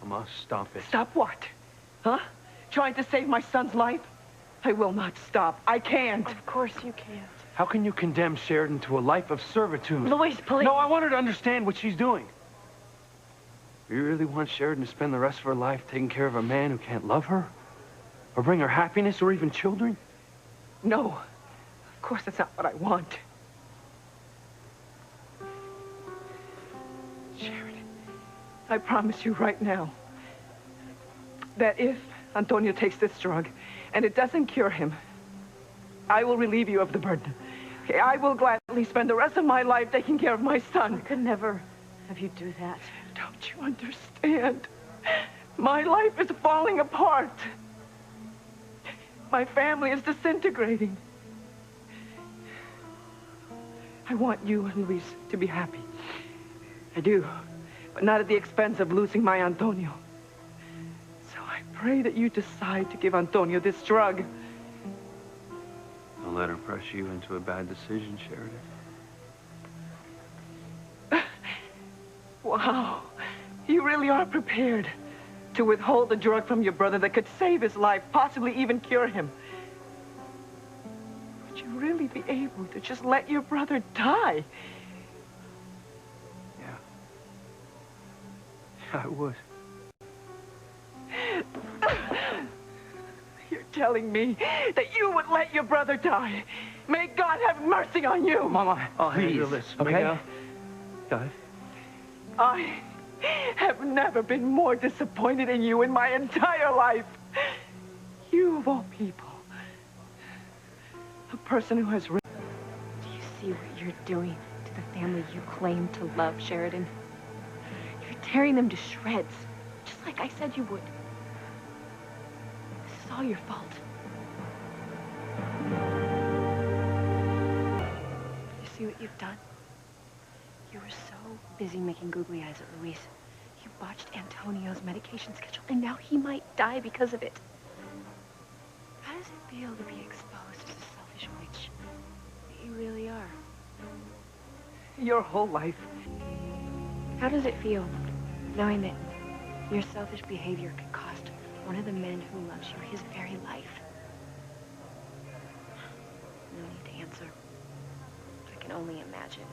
Mama, stop it. Stop what? Huh? Trying to save my son's life? I will not stop. I can't. Of course you can't. How can you condemn Sheridan to a life of servitude? Louise, please. No, I want her to understand what she's doing. You really want Sheridan to spend the rest of her life taking care of a man who can't love her? Or bring her happiness or even children? No. Of course that's not what I want. Sheridan, I promise you right now that if Antonio takes this drug and it doesn't cure him, I will relieve you of the burden. Okay, I will gladly spend the rest of my life taking care of my son. I could never have you do that. Don't you understand? My life is falling apart. My family is disintegrating. I want you and Luis to be happy. I do, but not at the expense of losing my Antonio. So I pray that you decide to give Antonio this drug. Don't let her pressure you into a bad decision, Sheridan. Wow, you really are prepared to withhold the drug from your brother that could save his life, possibly even cure him. Would you really be able to just let your brother die? Yeah. Yeah, I would. You're telling me that you would let your brother die. May God have mercy on you. Mama, I'll handle this, okay? Miguel. Got it? I have never been more disappointed in you in my entire life. You, of all people, a person who has... Do you see what you're doing to the family you claim to love, Sheridan? You're tearing them to shreds, just like I said you would. This is all your fault. You see what you've done? You were so busy making googly eyes at Luis. You botched Antonio's medication schedule, and now he might die because of it. How does it feel to be exposed as a selfish witch that you really are? Your whole life. How does it feel knowing that your selfish behavior could cost one of the men who loves you his very life? No need to answer. I can only imagine.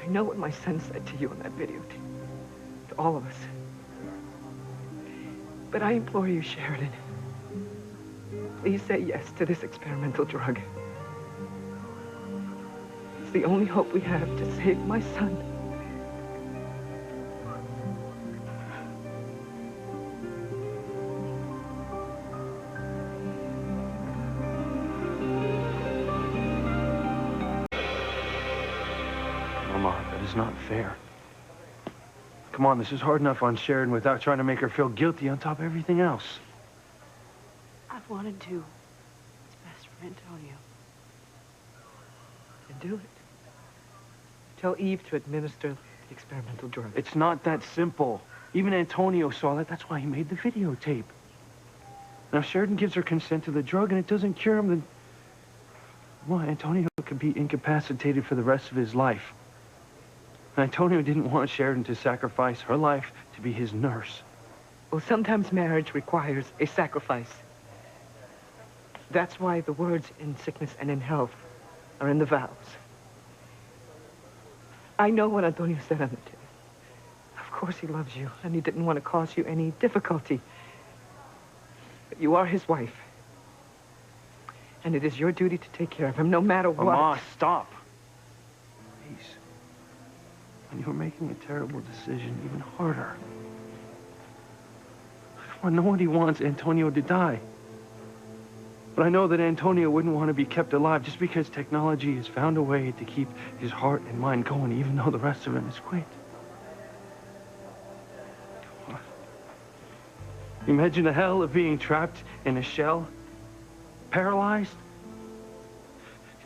I know what my son said to you on that videotape. To all of us. But I implore you, Sheridan. Please say yes to this experimental drug. It's the only hope we have to save my son. Mama, that is not fair. Come on, this is hard enough on Sheridan without trying to make her feel guilty on top of everything else. I've wanted to. It's best for Antonio. And do it. Tell Eve to administer the experimental drug. It's not that simple. Even Antonio saw that. That's why he made the videotape. Now, if Sheridan gives her consent to the drug and it doesn't cure him, then... well, Antonio could be incapacitated for the rest of his life. And Antonio didn't want Sheridan to sacrifice her life to be his nurse. Well, sometimes marriage requires a sacrifice. That's why the words in sickness and in health are in the vows. I know what Antonio said on the tape. Of course he loves you, and he didn't want to cause you any difficulty. But you are his wife. And it is your duty to take care of him, no matter what. Mama, stop. Please. When you were making a terrible decision, even harder. Well, nobody wants Antonio to die. But I know that Antonio wouldn't want to be kept alive just because technology has found a way to keep his heart and mind going, even though the rest of him is quit. Imagine the hell of being trapped in a shell, paralyzed,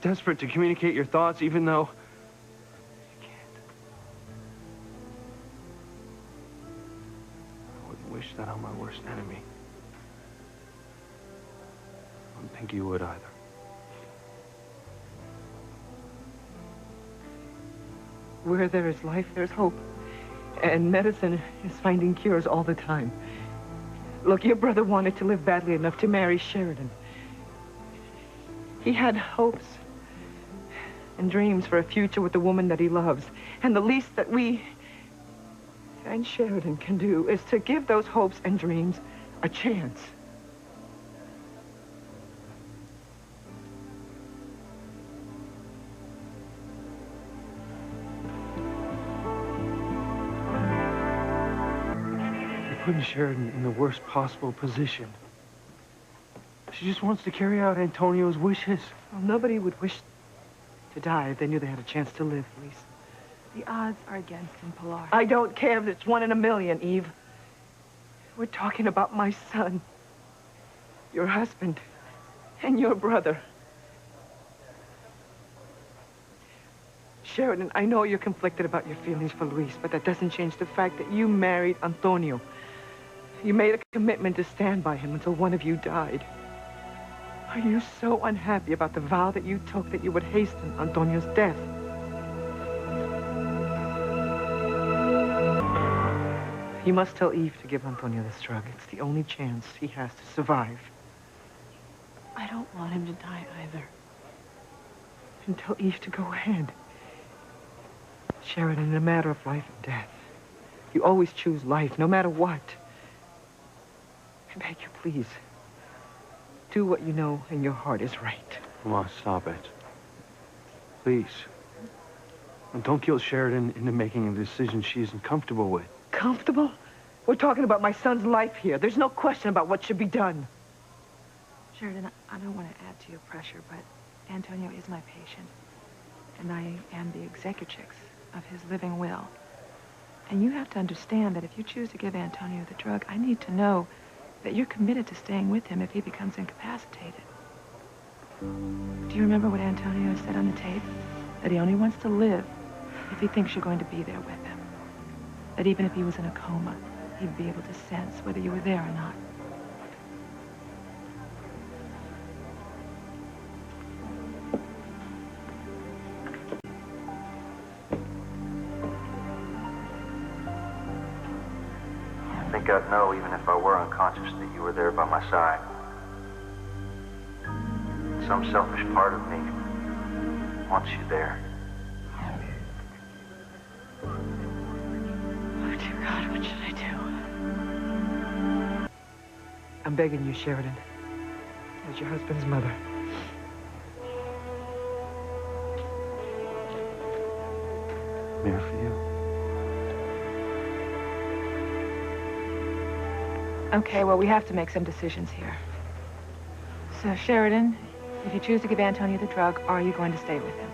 desperate to communicate your thoughts, even though you can't. I wouldn't wish that on my worst enemy. think you would either. Where there is life, there's hope. And medicine is finding cures all the time. Look, your brother wanted to live badly enough to marry Sheridan. He had hopes and dreams for a future with the woman that he loves. And the least that we and Sheridan can do is to give those hopes and dreams a chance. You're putting Sheridan in the worst possible position. She just wants to carry out Antonio's wishes. Well, nobody would wish to die if they knew they had a chance to live, Luis. The odds are against him, Pilar. I don't care if it's 1 in a million, Eve. We're talking about my son, your husband, and your brother. Sheridan, I know you're conflicted about your feelings for Luis, but that doesn't change the fact that you married Antonio. You made a commitment to stand by him until one of you died. Are you so unhappy about the vow that you took that you would hasten Antonio's death? You must tell Eve to give Antonio this drug. It's the only chance he has to survive. I don't want him to die either. And tell Eve to go ahead. Sheridan, in a matter of life and death, you always choose life, no matter what. I beg you, please. Do what you know in your heart is right. Come on, stop it. Please. And don't guilt Sheridan into making a decision she isn't comfortable with. Comfortable? We're talking about my son's life here. There's no question about what should be done. Sheridan, I don't want to add to your pressure, but Antonio is my patient. And I am the executrix of his living will. And you have to understand that if you choose to give Antonio the drug, I need to know that you're committed to staying with him if he becomes incapacitated. Do you remember what Antonio said on the tape? That he only wants to live if he thinks you're going to be there with him. That even if he was in a coma, he'd be able to sense whether you were there or not. I think I'd know even if I were unconscious that you were there by my side. Some selfish part of me wants you there. Oh, dear God, what should I do? I'm begging you, Sheridan, as your husband's mother. I'm here for you. Okay, well, we have to make some decisions here. So, Sheridan, if you choose to give Antonio the drug, are you going to stay with him?